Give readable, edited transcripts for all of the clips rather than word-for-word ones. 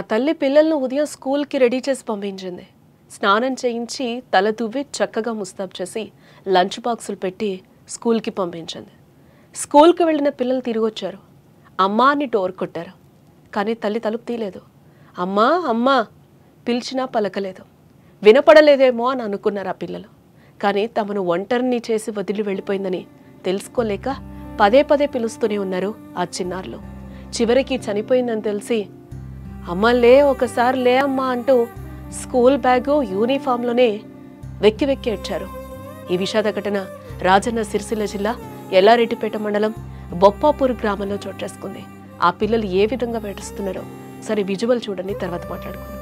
తల్లి పిల్లలను ఉదయం స్కూల్కి రెడీ చేసి పంపించింది. స్నానం చేయించి తల దువ్వి చక్కగా ముస్తాబు చేసి లంచ్ బాక్సులు పెట్టి స్కూల్కి పంపించింది. స్కూల్కి వెళ్ళిన పిల్లలు తిరిగి వచ్చారు. అమ్మా అని డోర్ కొట్టారు. కానీ తల్లి తలుపు తీయలేదు. అమ్మా అమ్మా పిలిచినా పలకలేదు. వినపడలేదేమో అని అనుకున్నారు ఆ పిల్లలు. కానీ తమను ఒంటరిని చేసి వదిలి వెళ్ళిపోయిందని తెలుసుకోలేక పదే పదే పిలుస్తూనే ఉన్నారు ఆ చిన్నారులు. చివరికి చనిపోయిందని తెలిసి అమ్మ లే, ఒకసారి లే అమ్మా అంటూ స్కూల్ బ్యాగు యూనిఫామ్లోనే వెక్కి వెక్కి ఏడ్చారు. ఈ విషాద ఘటన రాజన్న సిరిసిల్ల జిల్లా ఎల్లారెడ్డిపేట మండలం బొప్పాపూర్ గ్రామంలో చోటు చేసుకుంది. ఆ పిల్లలు ఏ విధంగా ఏడుస్తున్నారో సరే విజువల్ చూడండి, తర్వాత మాట్లాడుకుందాం.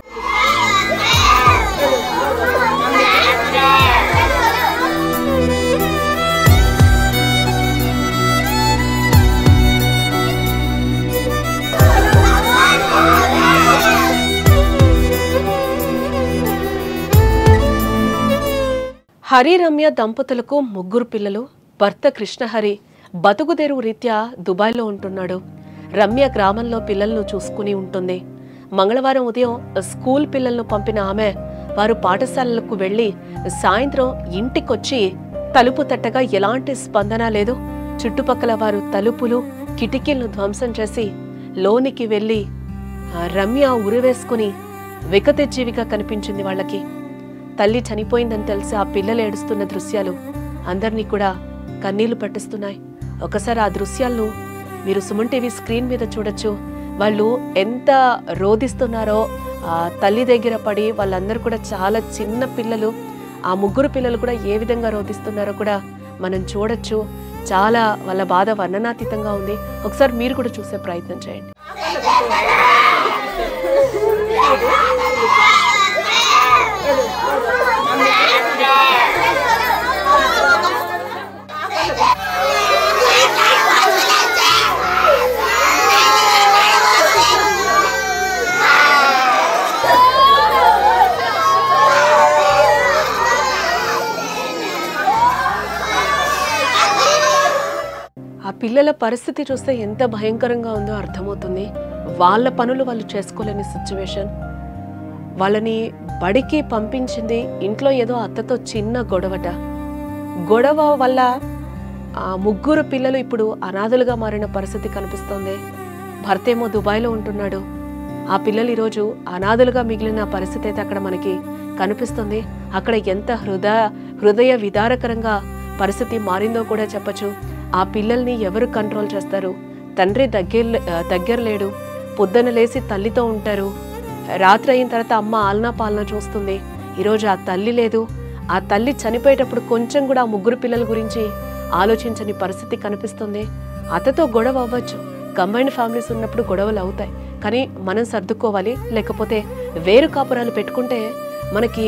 హరి రమ్య దంపతులకు 3 పిల్లలు. భర్త కృష్ణహరి బతుకుదెరువు రీత్యా దుబాయ్లో ఉంటున్నాడు. రమ్య గ్రామంలో పిల్లలను చూసుకుని ఉంటుంది. మంగళవారం ఉదయం స్కూల్ పిల్లలను పంపిన ఆమె వారు పాఠశాలలకు వెళ్లి సాయంత్రం ఇంటికొచ్చి తలుపు తట్టగా ఎలాంటి స్పందన లేదు. చుట్టుపక్కల వారు తలుపులు కిటికీలను ధ్వంసం చేసి లోనికి వెళ్లి రమ్య ఉరివేసుకుని వికతజీవిగా కనిపించింది వాళ్ళకి. తల్లి చనిపోయిందని తెలిసి ఆ పిల్లలు ఏడుస్తున్న దృశ్యాలు అందరినీ కూడా కన్నీళ్లు పట్టిస్తున్నాయి. ఒకసారి ఆ దృశ్యాలను మీరు సుమన్ టీవీ స్క్రీన్ మీద చూడొచ్చు. వాళ్ళు ఎంత రోధిస్తున్నారో ఆ తల్లి దగ్గర పడి. వాళ్ళందరూ కూడా చాలా చిన్న పిల్లలు. ఆ 3 పిల్లలు కూడా ఏ విధంగా రోధిస్తున్నారో కూడా మనం చూడొచ్చు. చాలా వాళ్ళ బాధ వర్ణనాతీతంగా ఉంది. ఒకసారి మీరు కూడా చూసే ప్రయత్నం చేయండి. ఆ పిల్లల పరిస్థితి చూస్తే ఎంత భయంకరంగా ఉందో అర్థమవుతుంది. వాళ్ళ పనులు వాళ్ళు చేసుకోలేని సిచ్యువేషన్. వాళ్ళని బడికి పంపించింది ఇంట్లో ఏదో అత్తతో చిన్న గొడవ వల్ల ఆ 3 పిల్లలు ఇప్పుడు అనాథలుగా మారిన పరిస్థితి కనిపిస్తోంది. భర్త ఏమో దుబాయ్లో ఉంటున్నాడు. ఆ పిల్లలు ఈరోజు అనాథలుగా మిగిలిన పరిస్థితి అయితే అక్కడ మనకి కనిపిస్తుంది. అక్కడ ఎంత హృదయ విదారకరంగా పరిస్థితి మారిందో కూడా చెప్పచ్చు. ఆ పిల్లల్ని ఎవరు కంట్రోల్ చేస్తారు? తండ్రి దగ్గర లేడు. పొద్దున లేసి తల్లితో ఉంటారు. రాత్రి అయిన తర్వాత అమ్మ ఆలనా పాలన చూస్తుంది. ఈరోజు ఆ తల్లి లేదు. ఆ తల్లి చనిపోయేటప్పుడు కొంచెం కూడా ఆ 3 పిల్లల గురించి ఆలోచించని పరిస్థితి కనిపిస్తుంది. అతతో గొడవ అవ్వచ్చు. కంబైన్డ్ ఫ్యామిలీస్ ఉన్నప్పుడు గొడవలు అవుతాయి. కానీ మనం సర్దుకోవాలి. లేకపోతే వేరు కాపురాలు పెట్టుకుంటే మనకి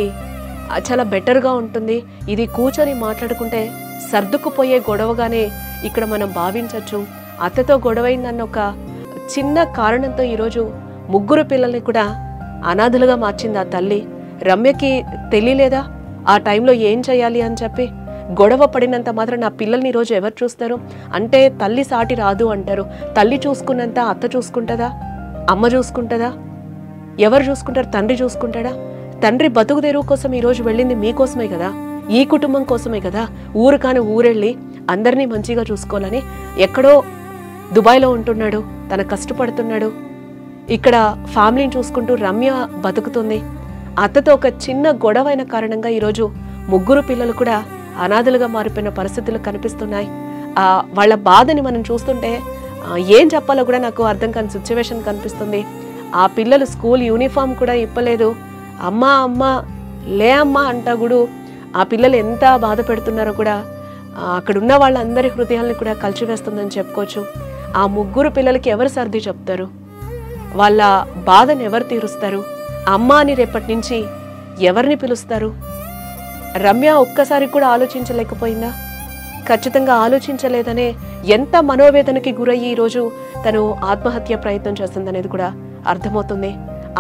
చాలా బెటర్గా ఉంటుంది. ఇది కూర్చొని మాట్లాడుకుంటే సర్దుకుపోయే గొడవగానే ఇక్కడ మనం భావించవచ్చు. అత్తతో గొడవైందన్న ఒక చిన్న కారణంతో ఈరోజు 3 పిల్లల్ని కూడా అనాథలుగా మార్చింది ఆ తల్లి. రమ్యకి తెలియలేదా ఆ టైంలో ఏం చేయాలి అని చెప్పి? గొడవ పడినంత మాత్రం నా పిల్లల్ని ఈరోజు ఎవరు చూస్తారు? అంటే తల్లి సాటి రాదు అంటారు. తల్లి చూసుకున్నంత అత్త చూసుకుంటుందా? అమ్మ చూసుకుంటుందా? ఎవరు చూసుకుంటారు? తండ్రి చూసుకుంటాడా? తండ్రి బతుకు తెరువు కోసం ఈరోజు వెళ్ళింది మీకోసమే కదా, ఈ కుటుంబం కోసమే కదా. ఊరు కాని ఊరెళ్ళి అందరినీ మంచిగా చూసుకోవాలని ఎక్కడో దుబాయ్లో ఉంటున్నాడు. తన కష్టపడుతున్నాడు. ఇక్కడ ఫ్యామిలీని చూసుకుంటూ రమ్య బతుకుతుంది. అత్తతో ఒక చిన్న గొడవైన కారణంగా ఈరోజు 3 పిల్లలు కూడా అనాథలుగా మారిపోయిన పరిస్థితులు కనిపిస్తున్నాయి. వాళ్ళ బాధని మనం చూస్తుంటే ఏం చెప్పాలో కూడా నాకు అర్థం కాని సిచ్యువేషన్ కనిపిస్తుంది. ఆ పిల్లలు స్కూల్ యూనిఫామ్ కూడా ఇప్పలేదు. అమ్మా అమ్మా లే అమ్మా అంటా కూడా ఆ పిల్లలు ఎంత బాధ పెడుతున్నారో కూడా అక్కడున్న వాళ్ళందరి హృదయాలను కూడా కలిచివేస్తుందని చెప్పుకోవచ్చు. ఆ 3 పిల్లలకి ఎవరు సర్ది చెప్తారు? వాళ్ళ బాధను ఎవరు తీరుస్తారు? అమ్మ అని రేపటి నుంచి ఎవరిని పిలుస్తారు? రమ్య ఒక్కసారి కూడా ఆలోచించలేకపోయిందా? ఖచ్చితంగా ఆలోచించలేదనే ఎంత మనోవేదనకి గురయ్యి ఈరోజు తను ఆత్మహత్య ప్రయత్నం చేస్తుందనేది కూడా అర్థమవుతుంది.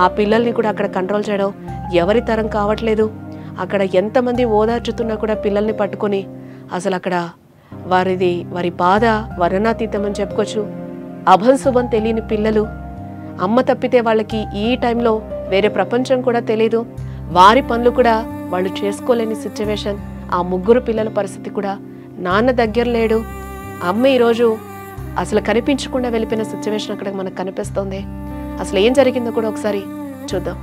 ఆ పిల్లల్ని కూడా అక్కడ కంట్రోల్ చేయడం ఎవరి తరం కావట్లేదు. అక్కడ ఎంతమంది ఓదార్చుతున్నా కూడా పిల్లల్ని పట్టుకొని అసలు అక్కడ వారి బాధ వర్ణనాతీతం అని చెప్పుకోవచ్చు. అభంశుభం తెలియని పిల్లలు అమ్మ తప్పితే వాళ్ళకి ఈ టైంలో వేరే ప్రపంచం కూడా తెలీదు. వారి పనులు కూడా వాళ్ళు చేసుకోలేని సిచ్యువేషన్. ఆ 3 పిల్లల పరిస్థితి కూడా, నాన్న దగ్గర లేడు, అమ్మ ఈరోజు అసలు కనిపించకుండా వెళ్ళిపోయిన సిచ్యువేషన్ అక్కడ మనకు కనిపిస్తోంది. అసలు ఏం జరిగిందో కూడా ఒకసారి చూద్దాం.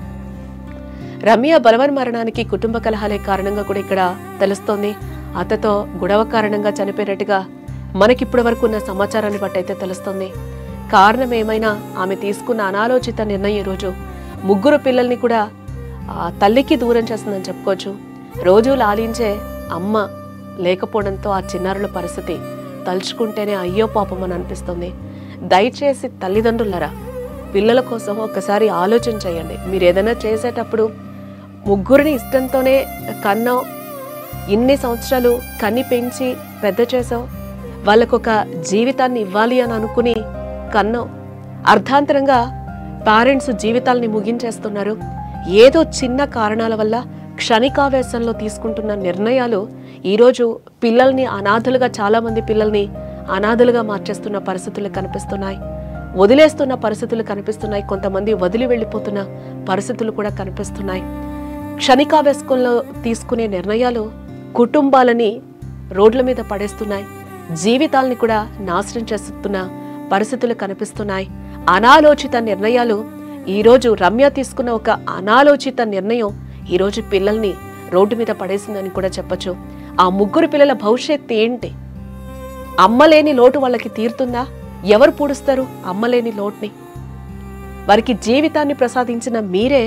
రమ్య బలవన్ మరణానికి కుటుంబ కలహాలే కారణంగా కూడా ఇక్కడ తెలుస్తోంది. అతతో గొడవ కారణంగా చనిపోయినట్టుగా మనకిప్పటి వరకు ఉన్న సమాచారాన్ని బట్టి అయితే తెలుస్తుంది. కారణం ఏమైనా ఆమె తీసుకున్న అనాలోచిత నిర్ణయం ఈరోజు 3 పిల్లల్ని కూడా తల్లికి దూరం చేస్తుందని చెప్పుకోవచ్చు. రోజు లాలించే అమ్మ లేకపోవడంతో ఆ చిన్నారుల పరిస్థితి తలుచుకుంటేనే అయ్యో పాపం అని అనిపిస్తుంది. దయచేసి తల్లిదండ్రులరా, పిల్లల కోసం ఒక్కసారి ఆలోచన చేయండి. మీరు ఏదైనా చేసేటప్పుడు 3 ఇష్టంతోనే కన్నావు, ఇన్ని సంవత్సరాలు కన్ని పెంచి పెద్ద చేసావు, వాళ్ళకొక జీవితాన్ని ఇవ్వాలి అని అనుకుని కన్నావు. అర్ధాంతరంగా పేరెంట్స్ జీవితాల్ని ముగించేస్తున్నారు. ఏదో చిన్న కారణాల వల్ల క్షణికావేశంలో తీసుకుంటున్న నిర్ణయాలు ఈరోజు పిల్లల్ని అనాథలుగా, చాలామంది పిల్లల్ని అనాథలుగా మార్చేస్తున్న పరిస్థితులు కనిపిస్తున్నాయి. వదిలేస్తున్న పరిస్థితులు కనిపిస్తున్నాయి. కొంతమంది వదిలి వెళ్ళిపోతున్న పరిస్థితులు కూడా కనిపిస్తున్నాయి. క్షణికావేశంలో తీసుకునే నిర్ణయాలు కుటుంబాలని రోడ్ల మీద పడేస్తున్నాయి. జీవితాల్ని కూడా నాశనం చేస్తున్న పరిస్థితులు కనిపిస్తున్నాయి. అనాలోచిత నిర్ణయాలు ఈరోజు రమ్య తీసుకున్న ఒక అనాలోచిత నిర్ణయం ఈరోజు పిల్లల్ని రోడ్డు మీద పడేసిందని కూడా చెప్పచ్చు. ఆ 3 పిల్లల భవిష్యత్తు ఏంటి? అమ్మలేని లోటు వాళ్ళకి తీరుతుందా? ఎవరు పూడుస్తారు అమ్మలేని లోటుని? వారికి జీవితాన్ని ప్రసాదించిన మీరే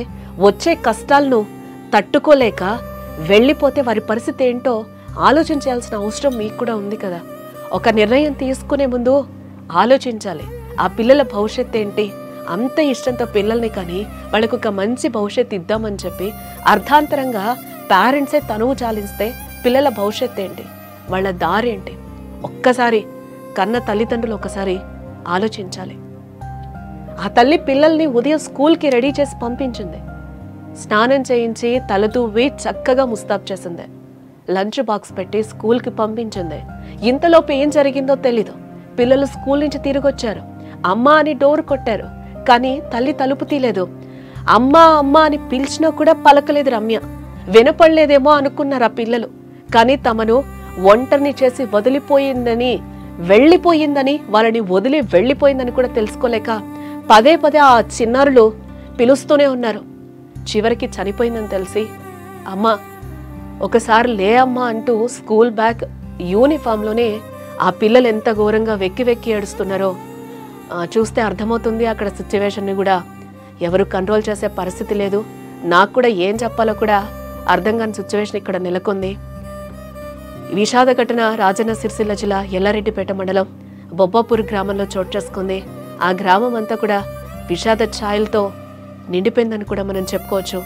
వచ్చే కష్టాలను తట్టుకోలేక వెళ్ళిపోతే వారి పరిస్థితి ఏంటో ఆలోచించాల్సిన అవసరం మీకు కూడా ఉంది కదా. ఒక నిర్ణయం తీసుకునే ముందు ఆలోచించాలి. ఆ పిల్లల భవిష్యత్తు ఏంటి? అంత ఇష్టంతో పిల్లల్ని కానీ వాళ్ళకు ఒక మంచి భవిష్యత్తు ఇద్దామని చెప్పి అర్ధాంతరంగా పేరెంట్సే తనువు చాలిస్తే పిల్లల భవిష్యత్తు ఏంటి? వాళ్ళ దారి ఏంటి? ఒక్కసారి కన్న తల్లిదండ్రులు ఒకసారి ఆలోచించాలి. ఆ తల్లి పిల్లల్ని ఉదయం స్కూల్కి రెడీ చేసి పంపించింది. స్నానం చేయించి తలదూవి చక్కగా ముస్తాబ్ చేసింది. లంచ్ బాక్స్ పెట్టి స్కూల్కి పంపించింది. ఇంతలోపు ఏం జరిగిందో తెలీదు. పిల్లలు స్కూల్ నుంచి తిరిగొచ్చారు. అమ్మ అని డోర్ కొట్టారు, కానీ తల్లి తలుపు తీయలేదు. అమ్మ అమ్మ అని పిలిచినా కూడా పలకలేదు రమ్య. వినపడలేదేమో అనుకున్నారు ఆ పిల్లలు. కానీ తమను ఒంటరిని చేసి వదిలిపోయిందని, వెళ్ళిపోయిందని, వాళ్ళని వదిలి వెళ్ళిపోయిందని కూడా తెలుసుకోలేక పదే పదే ఆ చిన్నారులు పిలుస్తూనే ఉన్నారు. చివరికి చనిపోయిందని తెలిసి అమ్మ ఒకసారి లే అమ్మా అంటూ స్కూల్ బ్యాగ్ యూనిఫామ్లోనే ఆ పిల్లలు ఎంత ఘోరంగా వెక్కి వెక్కి ఏడుస్తున్నారో చూస్తే అర్థమవుతుంది. అక్కడ సిచ్యువేషన్ని కూడా ఎవరు కంట్రోల్ చేసే పరిస్థితి లేదు. నాకు కూడా ఏం చెప్పాలో కూడా అర్థం కాని సిచ్యువేషన్ ఇక్కడ నెలకొంది. విషాద ఘటన రాజన్న సిరిసిల్ల జిల్లా ఎల్లారెడ్డిపేట మండలం బొబ్బాపూర్ గ్రామంలో చోటు చేసుకుంది. ఆ గ్రామం అంతా కూడా విషాద ఛాయలతో నిండిపోయిందని కూడా మనం చెప్పుకోవచ్చు.